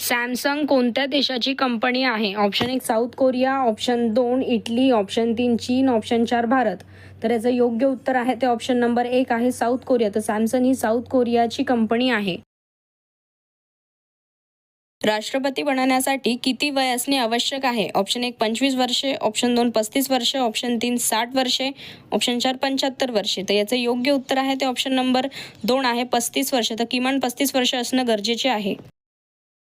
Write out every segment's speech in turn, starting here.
Samsung कोणत्या देशाची company आहे? Option 1 south Korea, option 2 Italy, option 3 चीन, ऑप्शन 4 भारत. तर याचं योग्य उत्तर आहे ते ऑप्शन नंबर 1 आहे साऊथ कोरिया. तर सॅमसंग ही साऊथ कोरियाची कंपनी आहे. राष्ट्रपती बनण्यासाठी किती वय असणे आवश्यक आहे? ऑप्शन 1 25 वर्षे, ऑप्शन 2 35 वर्षे, ऑप्शन 3 60 वर्षे, ऑप्शन 4 75 वर्षे. तर याचं योग्य उत्तर आहे ते ऑप्शन नंबर 2 आहे 35 वर्षे. तर किमान 35 वर्षे असणं गरजेचे आहे.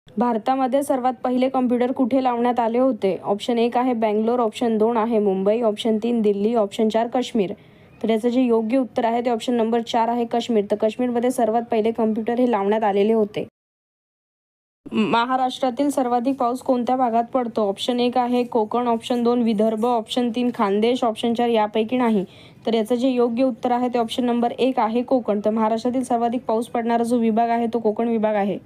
भारतामध्ये सर्वात पहिले कॉम्प्युटर कुठे लावण्यात आले होते? ऑप्शन 1 आहे बँगलोर, ऑप्शन 2 आहे मुंबई, ऑप्शन 3 दिल्ली, ऑप्शन 4 काश्मीर. तर याचं जे योग्य उत्तर आहे ते ऑप्शन नंबर 4 आहे काश्मीर. तर काश्मीरमध्ये सर्वात पहिले कॉम्प्युटर हे लावण्यात आलेले होते. महाराष्ट्रातील सर्वाधिक पाऊस कोणत्या भागात पडतो? ऑप्शन 1 आहे Konkan, option 2 Vidarbha, option 3 Khandesh, option 4 यापैकी नाही. तर याचं जे योग्य उत्तर आहे ते ऑप्शन नंबर 1 आहे कोकण. तर महाराष्ट्रातील सर्वाधिक पाऊस पडणारा जो विभाग आहे तो कोकण विभाग आहे.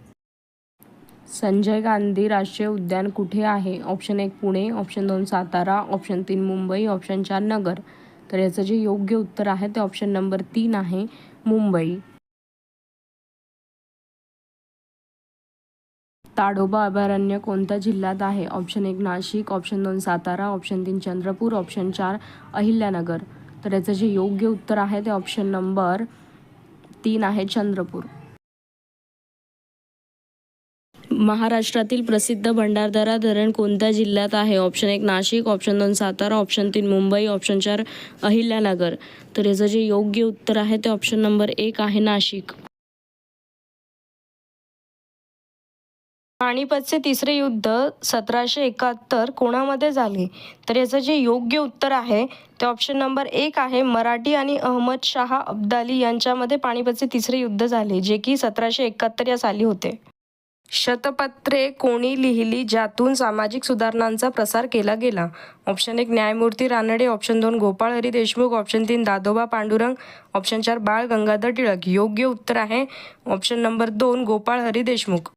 संजय गांधी राष्ट्रीय उद्यान कुठे आहे? Option 1 Pune, option 2 Satara, option 3 Mumbai, option 4 नगर. तर याचं जे योग्य उत्तर आहे ते ऑप्शन नंबर 3 आहे मुंबई. ताडोबा अभयारण्य कोणत्या जिल्ह्यात आहे? Option 1 Nashik, option 2 Satara, option 3 Chandrapur, option 4 Ahilyanagar. तर याचं जे योग्य उत्तर आहे ते ऑप्शन नंबर 3 आहे चंद्रपूर. महाराष्ट्रातील प्रसिद्ध भंडारदरा धरण कोणत्या जिल्ह्यात आहे? Option 1 Nashik, option 2 Satara, option 3 Mumbai, option 4 Ahilyanagar. तर याचं जे योग्य उत्तर आहे ते ऑप्शन नंबर 1 आहे नाशिक. पानिपतचे तिसरे युद्ध 1771 कोणामध्ये झाले? तर याचं जे योग्य उत्तर आहे ते ऑप्शन नंबर 1 आहे मराठी आणि अहमद शाह अब्दाली यांच्यामध्ये पानिपतचे तिसरे युद्ध झाले, जे की 1771 या साली होते. शतपत्रे कोणी लिहिली ज्यातून सामाजिक सुधारणांचा प्रसार केला गेला? ऑप्शन 1 न्यायमूर्ती Ranade, option 2 Gopal Hari Deshmukh, option 3 Dadoba Pandurang, option 4 Bal Gangadhar Tilak. योग्य उत्तर आहे ऑप्शन नंबर 2 गोपाळ हरी देशमुख.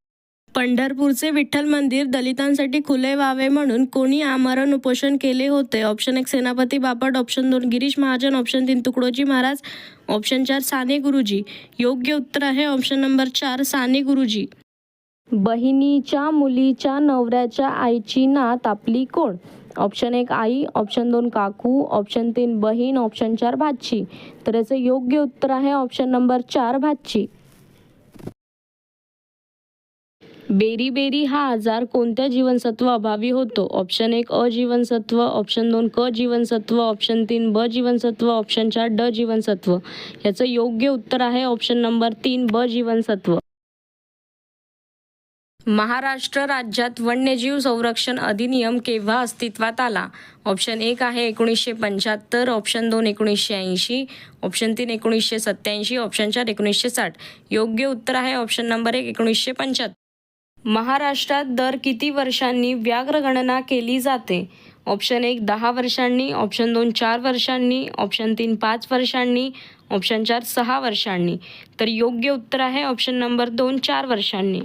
पंढरपूरचे विठ्ठल मंदिर दलितांसाठी खुले व्हावे म्हणून कोणी आमरण उपोषण केले होते? ऑप्शन 1 सेनापती Bapat, option 2 Girish Mahajan, option 3 Tukdoji Maharaj, option 4 Sane Guruji. योग्य उत्तर आहे ऑप्शन नंबर 4 साने गुरुजी. बहिणीच्या मुलीच्या नवऱ्याच्या आईची नात आपली कोण? ऑप्शन 1 आई, ऑप्शन 2 काकू, ऑप्शन 3 बहीण, ऑप्शन 4 भाची. तर याचं योग्य उत्तर आहे ऑप्शन नंबर 4 भाची. बेरी हा आजार कोणत्या जीवनसत्व अभावी होतो? ऑप्शन 1 अ जीवनसत्व, ऑप्शन 2 क जीवनसत्व, ऑप्शन 3 ब जीवनसत्व, ऑप्शन 4 ड जीवनसत्व. याचं योग्य उत्तर आहे ऑप्शन नंबर 3 ब जीवनसत्व. महाराष्ट्र राज्यात वन्यजीव संरक्षण अधिनियम केव्हा अस्तित्वात आला? ऑप्शन 1 आहे 1975, ऑप्शन 2 1980, ऑप्शन 3 1987, ऑप्शन 4 1960. योग्य उत्तर आहे ऑप्शन नंबर 1 1975. महाराष्ट्रात दर किती वर्षांनी व्याघ्र गणना केली जाते? ऑप्शन 1 10 वर्षांनी, ऑप्शन 2 4 वर्षांनी, ऑप्शन 3 5 वर्षांनी, ऑप्शन 4 6 वर्षांनी. तर योग्य उत्तर आहे ऑप्शन नंबर 2 4 वर्षांनी.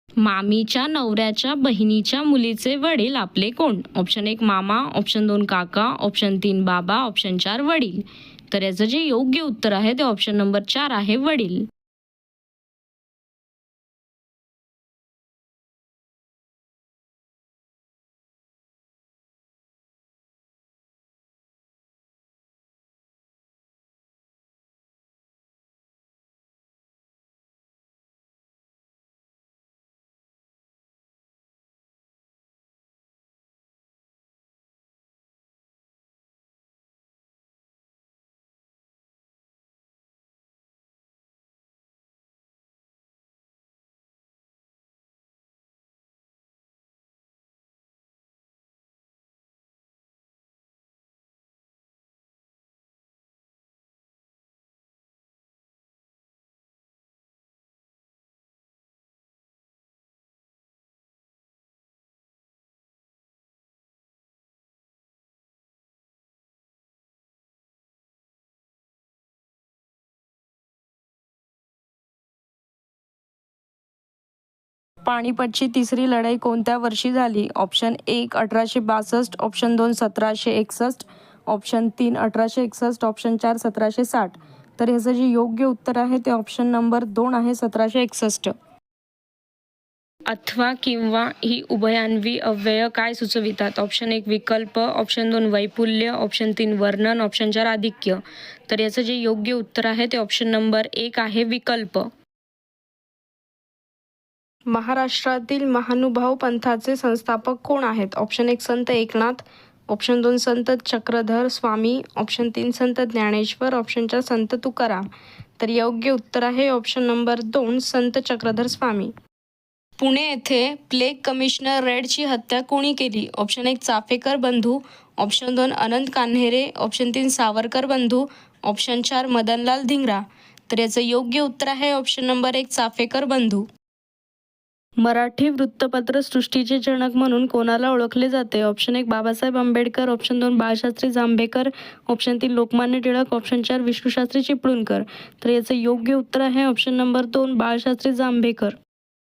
मामीच्या नवऱ्याच्या बहिणीच्या मुलीचे वडील आपले कोण? ऑप्शन 1 मामा, ऑप्शन 2 काका, ऑप्शन 3 बाबा, ऑप्शन 4 वडील. तर याचं जे योग्य उत्तर आहे ते ऑप्शन नंबर 4 आहे वडील. पानिपतची तिसरी लढाई कोणत्या वर्षी झाली? Option 1 1862, option 2 1761, option 3 1861, option 4 1760. तर ह्याचं जे योग्य उत्तर आहे ते ऑप्शन नंबर 2 आहे 1761. अथवा किंवा ही उभयान्वी अव्यय काय सुचवितात? ऑप्शन 1 विकल्प, ऑप्शन 2 वैपुल्य, ऑप्शन 3 वर्णन, ऑप्शन 4 आधिक्य. तर याचं जे योग्य उत्तर आहे ते ऑप्शन नंबर 1 आहे विकल्प. महाराष्ट्रातील महानुभाव पंथाचे संस्थापक कोण आहेत? ऑप्शन 1 संत एकनाथ, ऑप्शन 2 संत चक्रधर स्वामी, ऑप्शन 3 संत ज्ञानेश्वर, ऑप्शन 4 संत तुकाराम. तर योग्य उत्तर आहे ऑप्शन नंबर 2 संत चक्रधर स्वामी. पुणे येथे प्लेग कमिशनर रेडची हत्या कोणी केली? ऑप्शन 1 चाफेकर बंधू, ऑप्शन 2 अनंत कान्हेरे, ऑप्शन 3 सावरकर बंधू, ऑप्शन 4 मदनलाल धिंगरा. तर याचं योग्य उत्तर आहे ऑप्शन नंबर 1 चाफेकर बंधू. मराठी वृत्तपत्र सृष्टीचे जनक म्हणून कोणाला ओळखले जाते? Option 1 Babasaheb Ambedkar, option 2 Balshastri Jambhekar, option 3 Lokmanya Tilak, option 4 Vishnushastri Chiplunkar. तर याचं योग्य उत्तर आहे ऑप्शन नंबर 2 बाळशास्त्री जांभेकर.